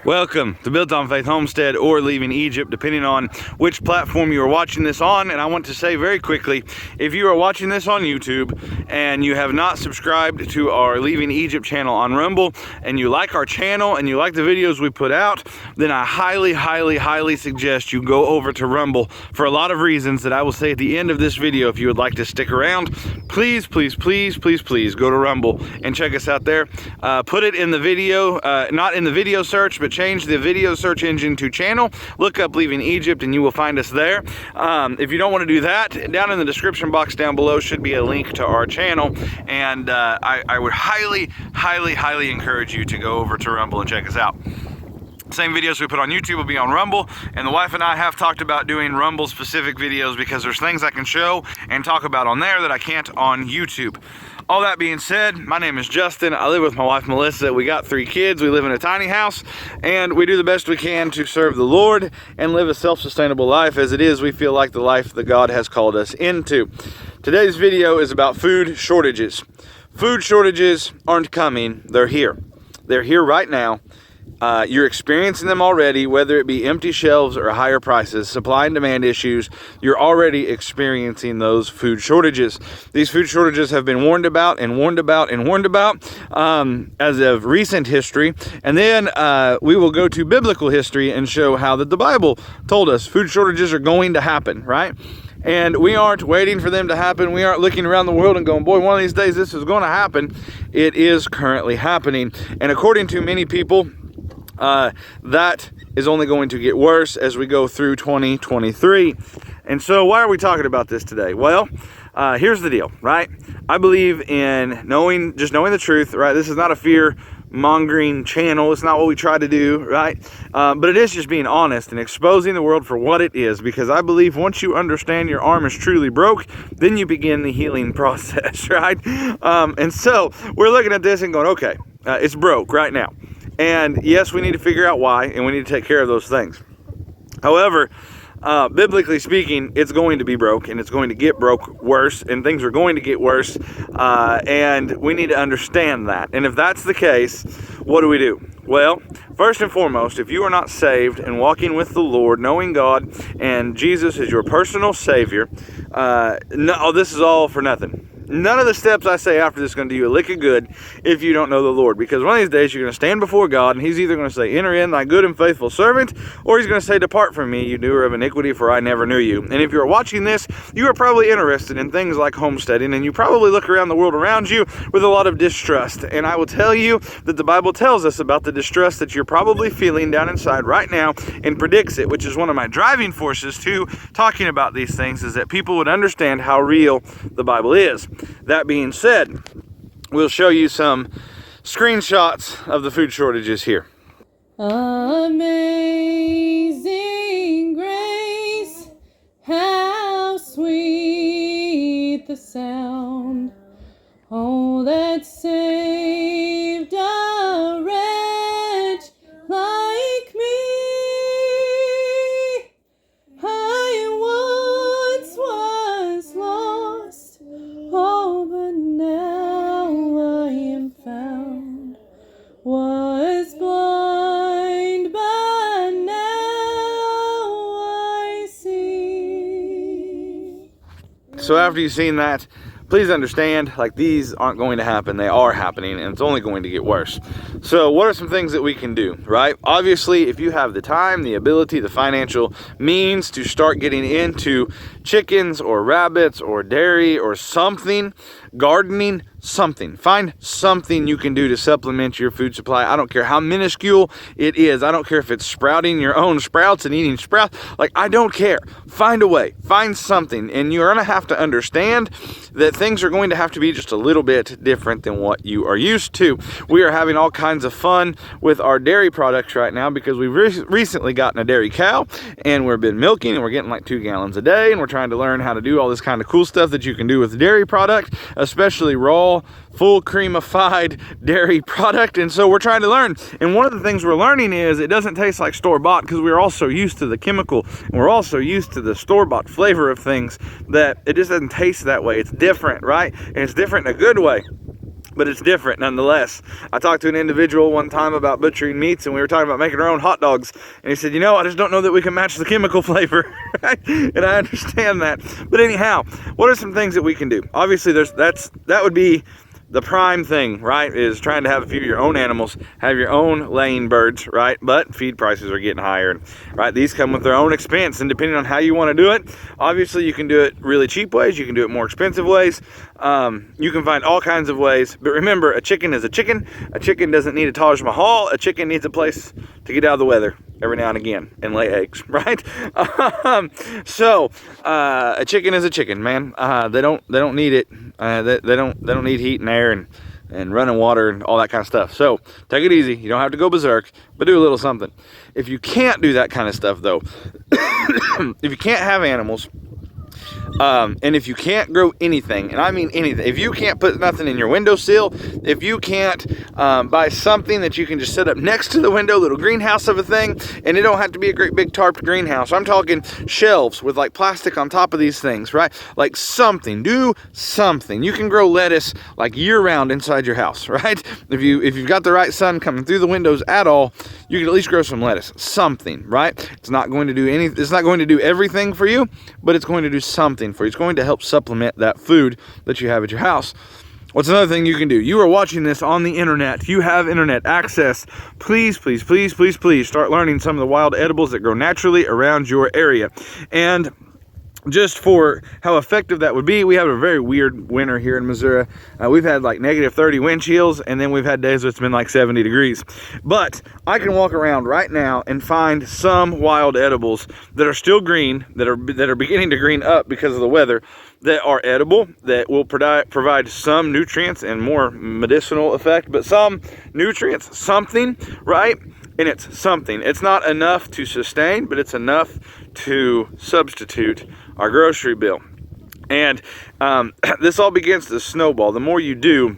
Welcome to Built on Faith Homestead or Leaving Egypt, depending on which platform you are watching this on. And I want to say very quickly, if you are watching this on YouTube and you have not subscribed to our Leaving Egypt channel on Rumble, and you like our channel and you like the videos we put out, then I highly suggest you go over to Rumble for a lot of reasons that I will say at the end of this video. If you would like to stick around, please go to Rumble and check us out there. Put it in the video, not in the video search, but change the video search engine to channel. Look up Leaving Egypt and you will find us there. If you don't want to do that, down in the description box down below should be a link to our channel, and I would highly encourage you to go over to Rumble and check us out. Same videos we put on YouTube will be on Rumble, and the wife and I have talked about doing Rumble specific videos because there's things I can show and talk about on there that I can't on YouTube. All that being said, my name is Justin. I live with my wife Melissa. We got 3 kids. We live in a tiny house, and we do the best we can to serve the Lord and live a self-sustainable life. As it is, we feel like the life that God has called us into. Today's video is about food shortages. Food shortages aren't coming. They're here. They're here right now. You're experiencing them already, whether it be empty shelves or higher prices, supply and demand issues. You're already experiencing those food shortages. These food shortages have been warned about as of recent history. And then we will go to biblical history and show how that the Bible told us food shortages are going to happen, right? And we aren't waiting for them to happen. We aren't looking around the world and going, boy, one of these days this is going to happen. It is currently happening. And according to many people, that is only going to get worse as we go through 2023. And so why are we talking about this today? Well, here's the deal, right? I believe in knowing the truth, right? This is not a fear-mongering channel. It's not what we try to do, right? But it is just being honest and exposing the world for what it is, because I believe once you understand your arm is truly broke, then you begin the healing process, right? And so we're looking at this and going, okay, it's broke right now. And yes, we need to figure out why, and we need to take care of those things. However, biblically speaking, it's going to be broke, and it's going to get broke worse, and things are going to get worse, and we need to understand that. And if that's the case, what do? Well, first and foremost, if you are not saved and walking with the Lord, knowing God and Jesus is your personal Savior, this is all for nothing. None of the steps I say after this is going to do you a lick of good if you don't know the Lord. Because one of these days you're going to stand before God, and He's either going to say, enter in, thy good and faithful servant, or He's going to say, depart from me, you doer of iniquity, for I never knew you. And if you're watching this, you are probably interested in things like homesteading, and you probably look around the world around you with a lot of distrust. And I will tell you that the Bible tells us about the distrust that you're probably feeling down inside right now and predicts it, which is one of my driving forces to talking about these things, is that people would understand how real the Bible is. That being said, we'll show you some screenshots of the food shortages here. Amazing grace, how sweet the sound, oh, that saved a wretch like me. I once was lost, oh, but now I am found. Was blind, but now I see. So after you've seen that, please understand, like, these aren't going to happen. They are happening, and it's only going to get worse. So what are some things that we can do, right? Obviously, if you have the time, the ability, the financial means to start getting into chickens or rabbits or dairy or something, gardening, something. Find something you can do to supplement your food supply. I don't care how minuscule it is. I don't care if it's sprouting your own sprouts and eating sprouts. Like, I don't care. Find a way. Find something. And you're going to have to understand that things are going to have to be just a little bit different than what you are used to. We are having all kinds of fun with our dairy products right now because we've recently gotten a dairy cow, and we've been milking, and we're getting like 2 gallons a day, and we're trying to learn how to do all this kind of cool stuff that you can do with dairy product, especially raw, full creamified dairy product. And so we're trying to learn, and one of the things we're learning is it doesn't taste like store-bought, because we're all so used to the chemical, and we're also used to the store-bought flavor of things, that it just doesn't taste that way. It's different, right? And it's different in a good way. but it's different nonetheless. I talked to an individual one time about butchering meats, and we were talking about making our own hot dogs, and he said, I just don't know that we can match the chemical flavor. Right? And I understand that. But anyhow, what are some things that we can do? Obviously, that would be the prime thing, right, is trying to have a few of your own animals, have your own laying birds, right? But feed prices are getting higher, right? These come with their own expense, and depending on how you want to do it, obviously you can do it really cheap ways, you can do it more expensive ways, you can find all kinds of ways. But remember, a chicken is a chicken. A chicken doesn't need a Taj Mahal. A chicken needs a place to get out of the weather every now and again and lay eggs, right? So a chicken is a chicken, man. They don't need it. They don't need heat and air and running water and all that kind of stuff. So take it easy. You don't have to go berserk, but do a little something. If you can't do that kind of stuff, though, if you can't have animals, and if you can't grow anything, and I mean anything, if you can't put nothing in your windowsill, if you can't buy something that you can just set up next to the window, little greenhouse of a thing, and it don't have to be a great big tarped greenhouse. I'm talking shelves with like plastic on top of these things, right? Like something, do something. You can grow lettuce like year round inside your house, right? If you've got the right sun coming through the windows at all, you can at least grow some lettuce, something, right? It's not going to do everything for you, but it's going to do something for you. It's going to help supplement that food that you have at your house. What's another thing you can do? You are watching this on the internet. You have internet access. Please, please, please, please, please start learning some of the wild edibles that grow naturally around your area. And just for how effective that would be, we have a very weird winter here in Missouri. We've had like -30 wind chills, and then we've had days where it's been like 70 degrees. But I can walk around right now and find some wild edibles that are still green, that are beginning to green up because of the weather, that are edible, that will provide some nutrients and more medicinal effect, but some nutrients, something, right? And it's something. It's not enough to sustain, but it's enough to substitute our grocery bill. And this all begins to snowball. The more you do,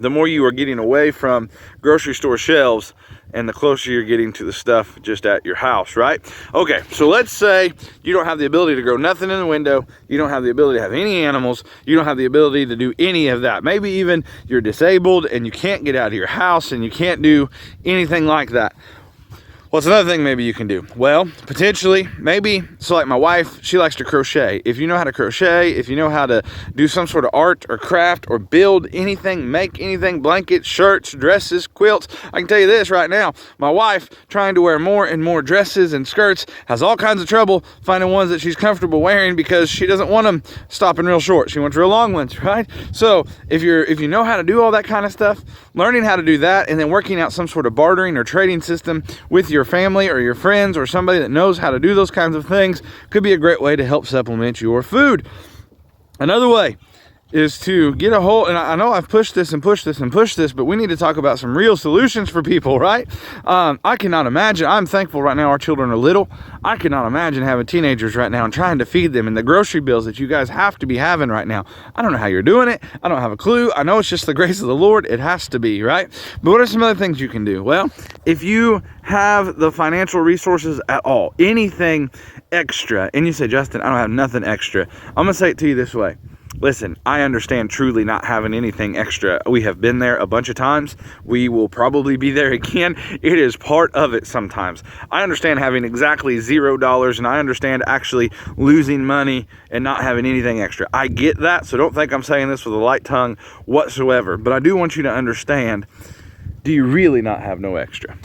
the more you are getting away from grocery store shelves, and the closer you're getting to the stuff just at your house, right? Okay, so let's say you don't have the ability to grow nothing in the window, you don't have the ability to have any animals, you don't have the ability to do any of that. Maybe even you're disabled and you can't get out of your house and you can't do anything like that. What's another thing maybe you can do? Well, potentially, maybe, so like my wife, she likes to crochet. If you know how to crochet, if you know how to do some sort of art or craft or build anything, make anything, blankets, shirts, dresses, quilts, I can tell you this right now, my wife, trying to wear more and more dresses and skirts, has all kinds of trouble finding ones that she's comfortable wearing because she doesn't want them stopping real short. She wants real long ones, right? So if you know how to do all that kind of stuff, learning how to do that and then working out some sort of bartering or trading system with your family or your friends or somebody that knows how to do those kinds of things could be a great way to help supplement your food. Another way is to get a hold, and I know I've pushed this, but we need to talk about some real solutions for people, right? I cannot imagine, I'm thankful right now our children are little. I cannot imagine having teenagers right now and trying to feed them and the grocery bills that you guys have to be having right now. I don't know how you're doing it. I don't have a clue. I know it's just the grace of the Lord. It has to be, right? But what are some other things you can do? Well, if you have the financial resources at all, anything extra, and you say, Justin, I don't have nothing extra, I'm going to say it to you this way. Listen, I understand truly not having anything extra. We have been there a bunch of times. We will probably be there again. It is part of it sometimes. I understand having exactly $0, and I understand actually losing money and not having anything extra. I get that, so don't think I'm saying this with a light tongue whatsoever. But I do want you to understand, do you really not have no extra?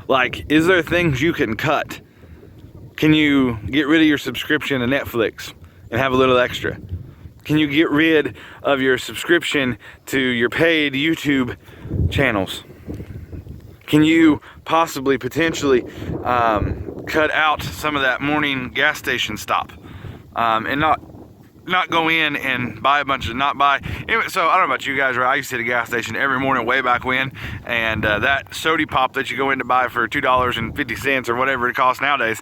Like, is there things you can cut? Can you get rid of your subscription to Netflix and have a little extra? Can you get rid of your subscription to your paid YouTube channels? Can you possibly, potentially cut out some of that morning gas station stop and not go in and buy a bunch of, anyway, so I don't know about you guys, right? I used to hit a gas station every morning way back when, and that soda pop that you go in to buy for $2.50 or whatever it costs nowadays,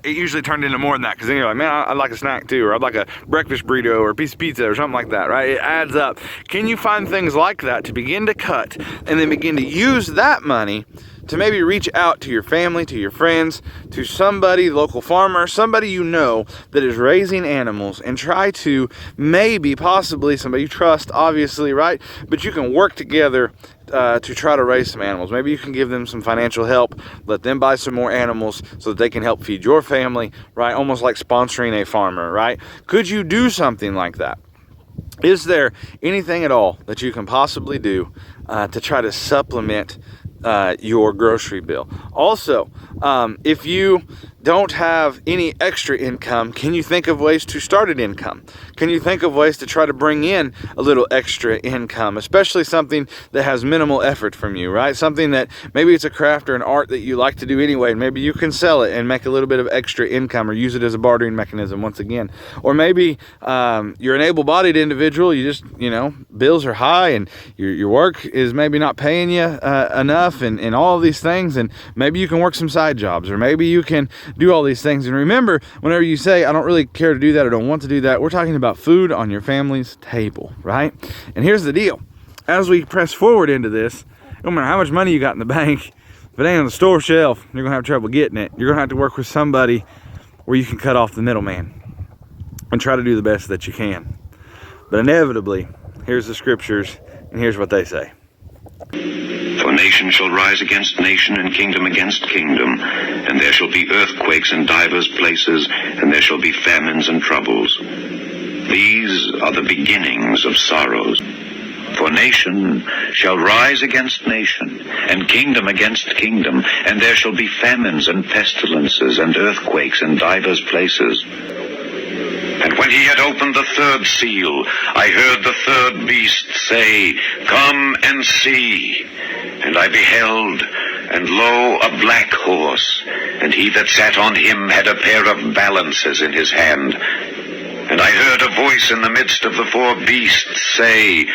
it usually turned into more than that, because then you're like, man, I'd like a snack too, or I'd like a breakfast burrito or a piece of pizza or something like that, right? It adds up. Can you find things like that to begin to cut and then begin to use that money to maybe reach out to your family, to your friends, to somebody, local farmer, somebody you know that is raising animals, and try to maybe, possibly, somebody you trust, obviously, right? But you can work together to try to raise some animals. Maybe you can give them some financial help, let them buy some more animals so that they can help feed your family, right? Almost like sponsoring a farmer, right? Could you do something like that? Is there anything at all that you can possibly do to try to supplement your grocery bill? Also, if you don't have any extra income, can you think of ways to start an income? Can you think of ways to try to bring in a little extra income, especially something that has minimal effort from you, right? Something that maybe it's a craft or an art that you like to do anyway, and maybe you can sell it and make a little bit of extra income or use it as a bartering mechanism once again. Or maybe you're an able-bodied individual, you just, bills are high and your work is maybe not paying you enough and all of these things, and maybe you can work some side jobs, or maybe you can do all these things. And remember, whenever you say, I don't really care to do that or don't want to do that, we're talking about food on your family's table, right? And here's the deal. As we press forward into this, no matter how much money you got in the bank, if it ain't on the store shelf, you're going to have trouble getting it. You're going to have to work with somebody where you can cut off the middleman and try to do the best that you can. But inevitably, here's the scriptures, and here's what they say. For nation shall rise against nation, and kingdom against kingdom, and there shall be earthquakes in divers places, and there shall be famines and troubles. These are the beginnings of sorrows. For nation shall rise against nation, and kingdom against kingdom, and there shall be famines and pestilences and earthquakes in divers places. And when he had opened the third seal, I heard the third beast say, Come and see. And I beheld, and lo, a black horse, and he that sat on him had a pair of balances in his hand. And I heard a voice in the midst of the four beasts say,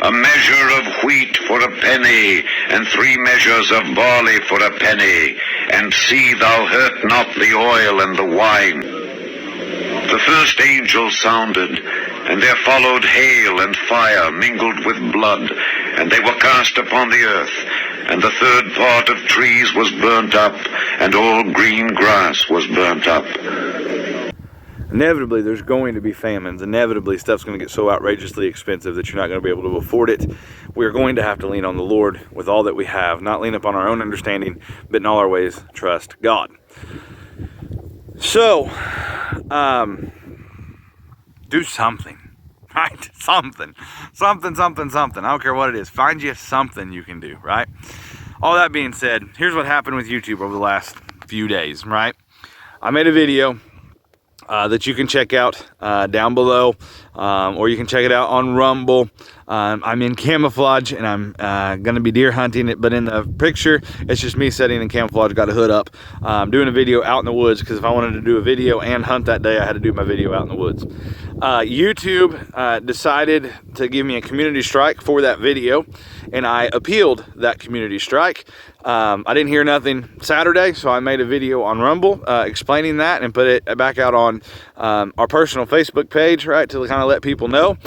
A measure of wheat for a penny, and 3 measures of barley for a penny, and see thou hurt not the oil and the wine. The first angel sounded, and there followed hail and fire mingled with blood, and they were cast upon the earth, and the third part of trees was burnt up, and all green grass was burnt up. Inevitably, there's going to be famines. Inevitably, stuff's going to get so outrageously expensive that you're not going to be able to afford it. We're going to have to lean on the Lord with all that we have, not lean upon our own understanding, but in all our ways, trust God. So, do something, right? Something. I don't care what it is. Find you something you can do, right? All that being said, here's what happened with YouTube over the last few days, right? I made a video that you can check out down below, or you can check it out on Rumble. I'm in camouflage, and I'm going to be deer hunting it, but in the picture, it's just me sitting in camouflage, got a hood up, doing a video out in the woods, because if I wanted to do a video and hunt that day, I had to do my video out in the woods. YouTube decided to give me a community strike for that video, and I appealed that community strike. I didn't hear nothing Saturday, so I made a video on Rumble explaining that and put it back out on our personal Facebook page, right, to kind of let people know.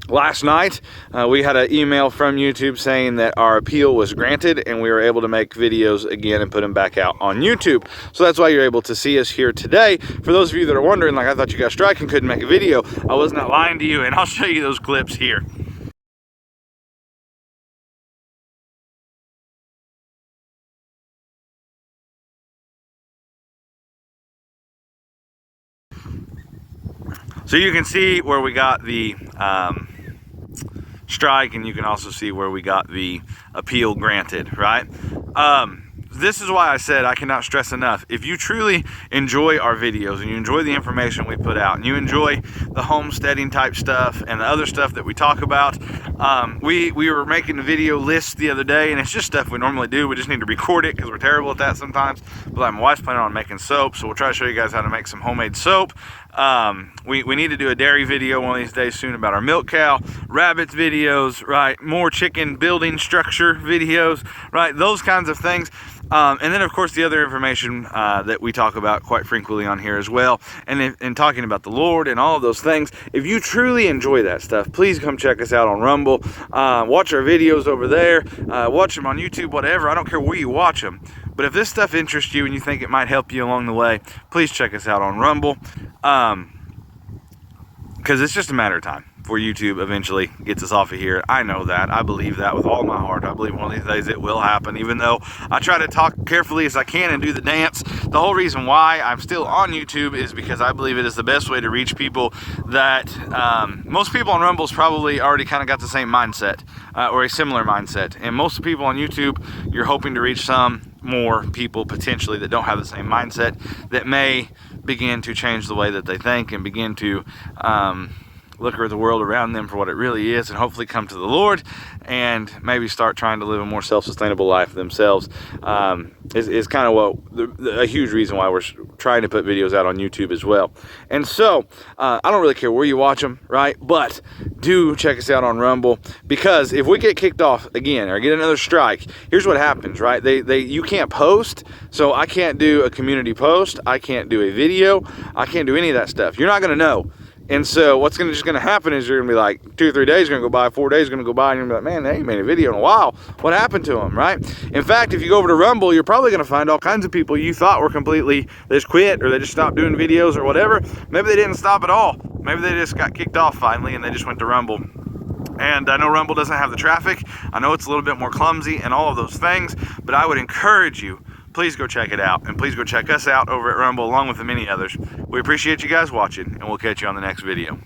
Last night, we had an email from YouTube saying that our appeal was granted, and we were able to make videos again and put them back out on YouTube. So that's why you're able to see us here today. For those of you that are wondering, like, I thought you got strike and couldn't make a video, I was not lying to you, and I'll show you those clips here. So you can see where we got the strike, and you can also see where we got the appeal granted, right? This is why I said I cannot stress enough. If you truly enjoy our videos and you enjoy the information we put out and you enjoy the homesteading type stuff and the other stuff that we talk about, we were making a video list the other day, and it's just stuff we normally do. We just need to record it because we're terrible at that sometimes. But like, my wife's planning on making soap, so we'll try to show you guys how to make some homemade soap. We need to do a dairy video one of these days soon about our milk cow, rabbits videos, right? More chicken building structure videos, right? Those kinds of things. And then, of course, the other information that we talk about quite frequently on here as well, and talking about the Lord and all of those things. If you truly enjoy that stuff, please come check us out on Rumble. Watch our videos over there. Watch them on YouTube, whatever. I don't care where you watch them. But if this stuff interests you and you think it might help you along the way, please check us out on Rumble. Because it's just a matter of time before YouTube eventually gets us off of here. I know that. I believe that with all my heart. I believe one of these days it will happen, even though I try to talk carefully as I can and do the dance. The whole reason why I'm still on YouTube is because I believe it is the best way to reach people that most people on Rumble's probably already kind of got the same mindset or a similar mindset. And most people on YouTube, you're hoping to reach some more people potentially that don't have the same mindset, that may begin to change the way that they think and begin to look at the world around them for what it really is, and hopefully come to the Lord and maybe start trying to live a more self-sustainable life themselves. Is kind of what a huge reason why we're trying to put videos out on YouTube as well. And so I don't really care where you watch them, right? But do check us out on Rumble, because if we get kicked off again or get another strike, here's what happens, right? You can't post, so I can't do a community post, I can't do a video, I can't do any of that stuff. You're not going to know. And so what's just going to happen is you're going to be like 2 or 3 days going to go by, 4 days going to go by, and you're going to be like, man, they ain't made a video in a while. What happened to them, right? In fact, if you go over to Rumble, you're probably going to find all kinds of people you thought were they just quit, or they just stopped doing videos or whatever. Maybe they didn't stop at all. Maybe they just got kicked off finally and they just went to Rumble. And I know Rumble doesn't have the traffic. I know it's a little bit more clumsy and all of those things, but I would encourage you, please go check it out, and please go check us out over at Rumble along with the many others. We appreciate you guys watching, and we'll catch you on the next video.